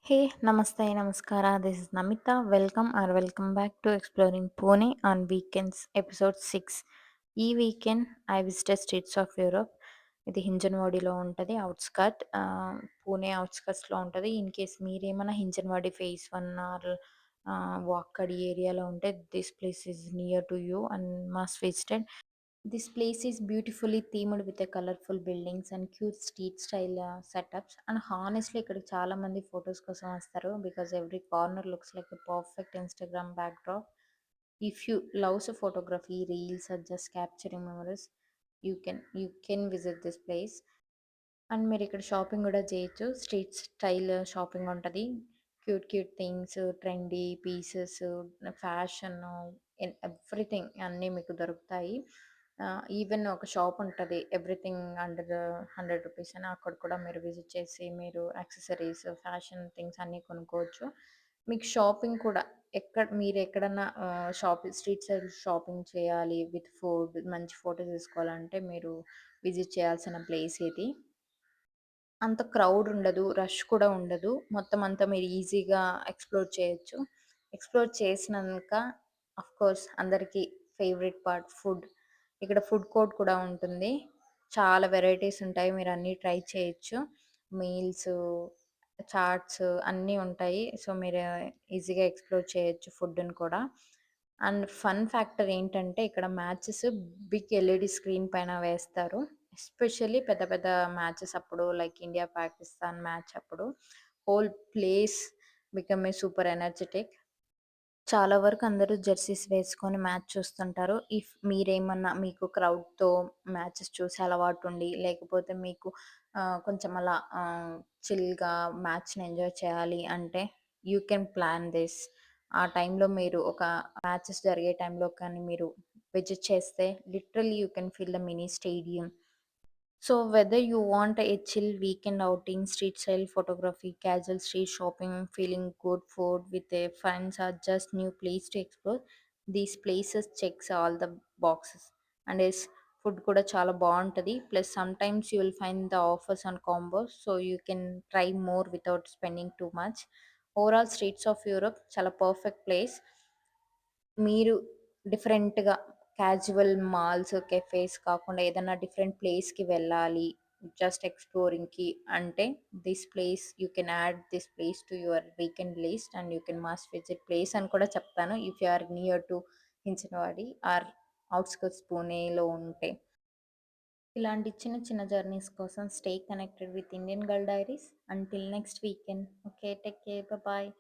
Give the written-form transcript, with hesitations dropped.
Hey, Namaste, Namaskara. This is Namita. Welcome back to Exploring Pune on Weekends, episode 6. ఈ weekend I visited states of Europe. ఇది హింజన్వాడిలో ఉంటుంది, outskirt Pune అవుట్స్కట్స్లో ఉంటుంది. In case మీరేమైనా హింజన్వాడి face 1 are వాక్కడి ఏరియాలో ఉంటే this place is near to you and must visited. This place is beautifully themed with a colorful buildings and cute street style setups. And honestly, ikkada chaala mandi photos kosam vastaru because every corner looks like a perfect Instagram backdrop. If you love photography, reels, or just capturing memories, you can visit this place. And మీరు ఇక్కడ shopping కూడా చేయొచ్చు. Street style shopping ఉంటది. Cute cute things, trendy pieces, fashion, everything అన్నీ మీకు దొరుకుతాయి. Even ఒక shop ఉంటది. ఎవ్రీథింగ్ అండర్ రూ. 100 అని. అక్కడ కూడా మీరు విజిట్ చేసి మీరు యాక్సెసరీస్, ఫ్యాషన్ థింగ్స్ అన్నీ కొనుక్కోవచ్చు. మీకు షాపింగ్ కూడా మీరెక్కడన్నా స్ట్రీట్ సైడ్ షాపింగ్ చేయాలి విత్ ఫుడ్, మంచి ఫోటోస్ తీసుకోవాలంటే మీరు విజిట్ చేయాల్సిన ప్లేస్ ఇది. అంత క్రౌడ్ ఉండదు. రష్ కూడా ఉండదు. మొత్తం అంతా మీరు ఈజీగా ఎక్స్‌ప్లోర్ చేయొచ్చు. ఎక్స్‌ప్లోర్ చేసినంక ఆఫ్‌కోర్స్ అందరికీ ఫేవరెట్ పార్ట్ ఫుడ్. ఇక్కడ ఫుడ్ కోర్ట్ కూడా ఉంటుంది. చాలా వెరైటీస్ ఉంటాయి. మీరన్నీ ట్రై చేయొచ్చు. మీల్సు, చాట్స్ అన్నీ ఉంటాయి. సో, మీరు ఈజీగా ఎక్స్‌ప్లోర్ చేయొచ్చు ఫుడ్‌ని కూడా. అండ్ ఫన్ ఫ్యాక్టర్ ఏంటంటే ఇక్కడ మ్యాచెస్ బిగ్ ఎల్ఈడీ స్క్రీన్ పైన వేస్తారు. ఎస్పెషల్లీ పెద్ద పెద్ద మ్యాచెస్ అప్పుడు లైక్ ఇండియా, పాకిస్తాన్ మ్యాచ్ అప్పుడు whole place become a super energetic. చాలా వరకు అందరూ జెర్సీస్ వేసుకొని మ్యాచ్ చూస్తుంటారు. మీరేమన్నా మీకు క్రౌడ్‌తో మ్యాచెస్ చూసే అలవాటుండి, లేకపోతే మీకు కొంచెం అలా చిల్‌గా మ్యాచ్‌ని ఎంజాయ్ చేయాలి అంటే యూ కెన్ ప్లాన్ దిస్. ఆ టైంలో మీరు ఒక మ్యాచెస్ జరిగే టైంలో కానీ మీరు విజిట్ చేస్తే literally you can feel the mini stadium. So, whether you want a chill weekend outing, street style photography, casual street shopping, feeling good food with a friends, or just new place to explore, these places checks all the boxes. And is food కూడా చాలా బాగుంటది. Plus sometimes you will find the offers on combos, so you can try more without spending too much. Overall, Streets of Europe చాలా perfect place. మీరు డిఫరెంట్‌గా casual malls, cafes కాకుండా ఏదన్నా different ప్లేస్‌కి వెళ్ళాలి. జస్ట్ ఎక్స్‌ప్లోరింగ్‌కి అంటే you can add this place to your weekend list and you can must visit place అని కూడా చెప్తాను. If you are near to Hinjewadi or outskirts పూణేలో ఉంటే. ఇలాంటి చిన్న చిన్న జర్నీస్ కోసం stay connected with Indian girl diaries. Until next weekend. Okay. Take care. Bye.